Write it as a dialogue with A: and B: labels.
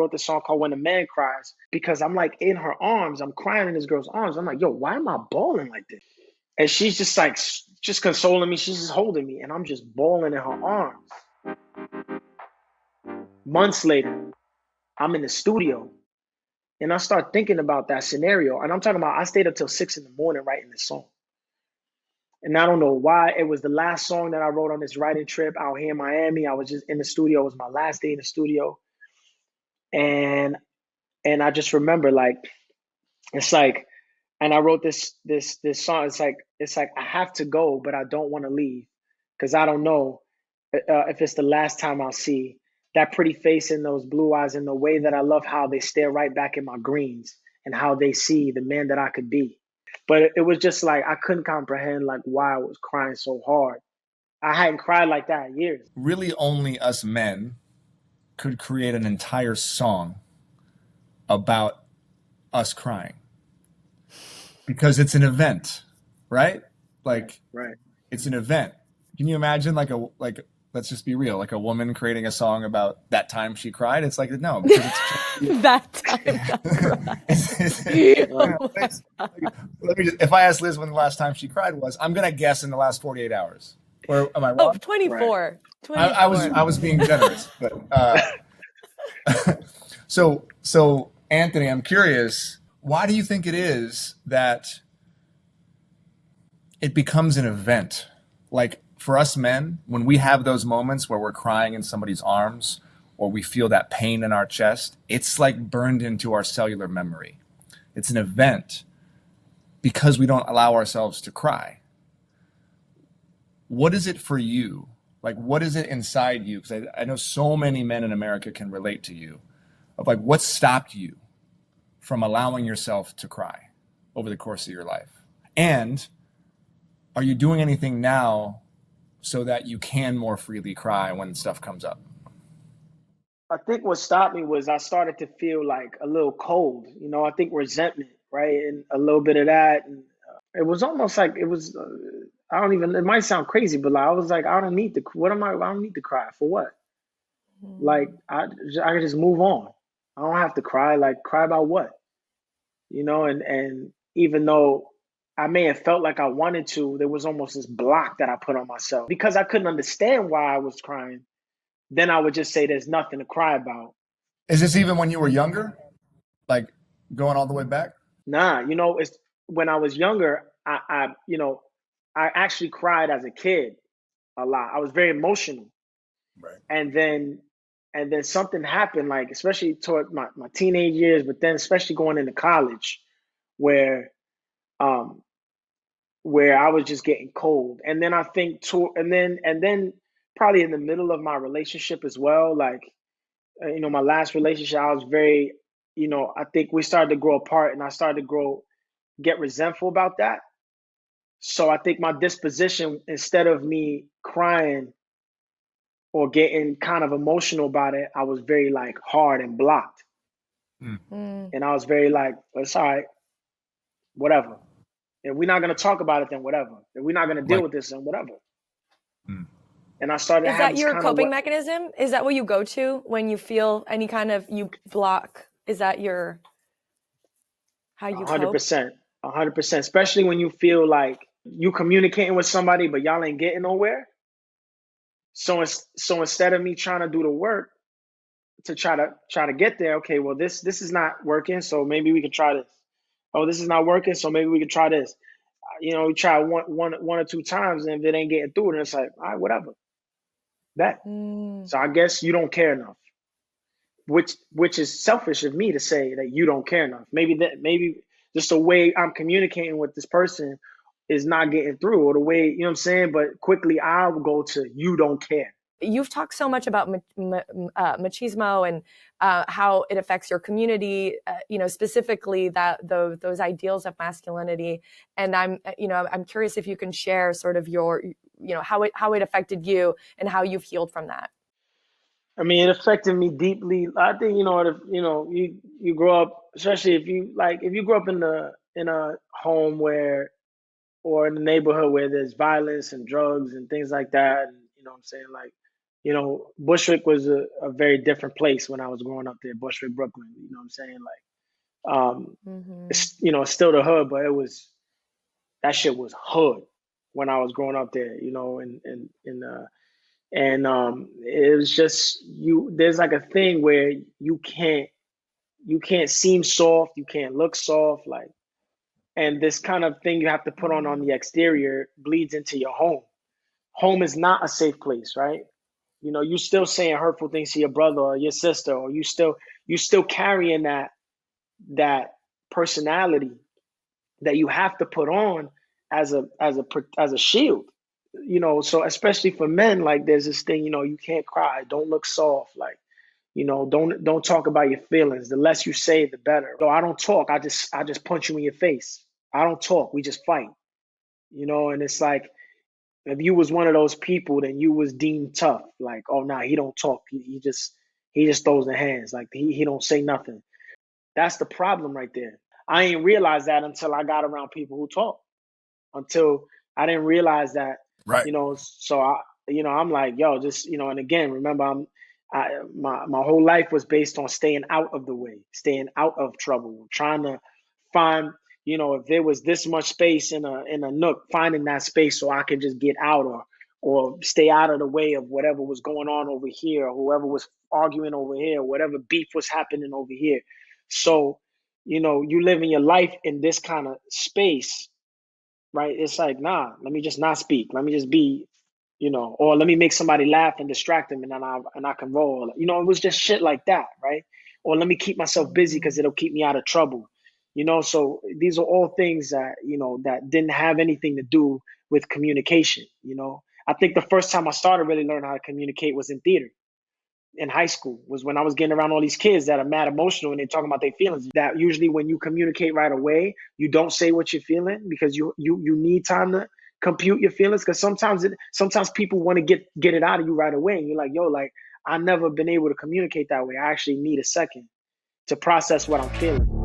A: wrote this song called When a Man Cries, because I'm like in her arms, I'm crying in this girl's arms. I'm like, yo, why am I bawling like this? And she's just like, just consoling me. She's just holding me, and I'm just bawling in her arms. Months later, I'm in the studio, and I start thinking about that scenario. And I'm talking about, I stayed up till 6 in the morning writing this song. And I don't know why. It was the last song that I wrote on this writing trip out here in Miami. I was just in the studio. It was my last day in the studio. And I just remember, like, it's like, and I wrote this song. It's like I have to go, but I don't want to leave, because I don't know if it's the last time I'll see that pretty face and those blue eyes, and the way that I love how they stare right back in my greens, and how they see the man that I could be. But it was just like I couldn't comprehend like why I was crying so hard. I hadn't cried like that in years.
B: Really, only us men could create an entire song about us crying, because it's an event, right? Like,
A: Right.
B: it's an event. Can you imagine let's just be real, like a woman creating a song about that time she cried? It's like, no, because it's
C: that time
B: if I ask Liz when the last time she cried was, I'm gonna guess in the last 48 hours. Or am I wrong?
C: Oh, 24. Right.
B: 24. I was being generous, but so Anthony, I'm curious, why do you think it is that it becomes an event? Like, for us men, when we have those moments where we're crying in somebody's arms, or we feel that pain in our chest, it's like burned into our cellular memory. It's an event because we don't allow ourselves to cry. What is it for you? Like, what is it inside you? Because I know so many men in America can relate to you, of like, what stopped you from allowing yourself to cry over the course of your life? And are you doing anything now so that you can more freely cry when stuff comes up?
A: I think what stopped me was I started to feel like a little cold, I think resentment, right? And a little bit of that. And it was almost like it was, it might sound crazy, but like, I was like, I don't need to cry for what? Like, I can just move on. I don't have to cry. Like, cry about what? And even though I may have felt like I wanted to, there was almost this block that I put on myself because I couldn't understand why I was crying. Then I would just say there's nothing to cry about.
B: Is this even when you were younger? Like, going all the way back?
A: Nah, it's when I was younger, I actually cried as a kid a lot. I was very emotional.
B: Right.
A: And then something happened, like, especially toward my teenage years, but then especially going into college, where I was just getting cold. And then I think and then probably in the middle of my relationship as well, like, my last relationship, I was very, I think we started to grow apart, and I started to get resentful about that. So I think my disposition, instead of me crying or getting kind of emotional about it, I was very like hard and blocked. And I was very like, it's all right, whatever. If we're not going to talk about it, then whatever. If we're not going to deal with this, then whatever. And I started.
C: Is that your coping mechanism? Is that what you go to when you feel any kind of you block? Is that how you
A: 100%, 100%. Especially when you feel like you communicating with somebody, but y'all ain't getting nowhere. So instead of me trying to do the work to try to get there, okay, well this is not working, so maybe we can try this. Oh, this is not working, so maybe we can try this. We try one or two times, and if it ain't getting through, then it's like, all right, whatever. That. So I guess you don't care enough, which is selfish of me to say that you don't care enough. Maybe just the way I'm communicating with this person is not getting through, or the way, you know what I'm saying? But quickly I'll go to, you don't care.
C: You've talked so much about machismo and how it affects your community, specifically those ideals of masculinity. And I'm curious if you can share sort of your, how it affected you and how you've healed from that.
A: I mean, it affected me deeply. I think, you grow up, especially if you grow up in a home or in a neighborhood where there's violence and drugs and things like that. And, you know what I'm saying? Like, You know, Bushwick was a very different place when I was growing up there, Bushwick, Brooklyn. You know what I'm saying? Like,
C: Mm-hmm.
A: it's, you know, it's still the hood, but that shit was hood when I was growing up there, you know, and it was just there's like a thing where you can't seem soft, you can't look soft, like, and this kind of thing you have to put on the exterior bleeds into your home. Home is not a safe place, right? You know, you still saying hurtful things to your brother or your sister, or you still carrying that personality that you have to put on as a shield. You know, so especially for men, like there's this thing, you know, you can't cry, don't look soft, like, you know, don't talk about your feelings. The less you say, the better. So I don't talk. I just punch you in your face. I don't talk. We just fight. You know, and it's like if you was one of those people, then you was deemed tough. Like, oh nah, he don't talk. He just throws the hands. Like he don't say nothing. That's the problem right there. I ain't realized that until I got around people who talk. Until I didn't realize that,
B: Right.
A: you know. So I'm like, yo, just, you know. And again, remember, my whole life was based on staying out of the way, staying out of trouble, trying to find, you know, if there was this much space in a nook, finding that space so I could just get out, or stay out of the way of whatever was going on over here, or whoever was arguing over here, or whatever beef was happening over here. So, you know, you living your life in this kind of space, right? It's like, nah, let me just not speak. Let me just be, you know, or let me make somebody laugh and distract them, and then I can roll. You know, it was just shit like that, right? Or let me keep myself busy because it'll keep me out of trouble. You know, so these are all things that, you know, that didn't have anything to do with communication. You know, I think the first time I started really learning how to communicate was in theater in high school, was when I was getting around all these kids that are mad emotional and they're talking about their feelings. That usually when you communicate right away, you don't say what you're feeling because you need time to compute your feelings. Because sometimes people want to get it out of you right away, and you're like, yo, like, I've never been able to communicate that way. I actually need a second to process what I'm feeling.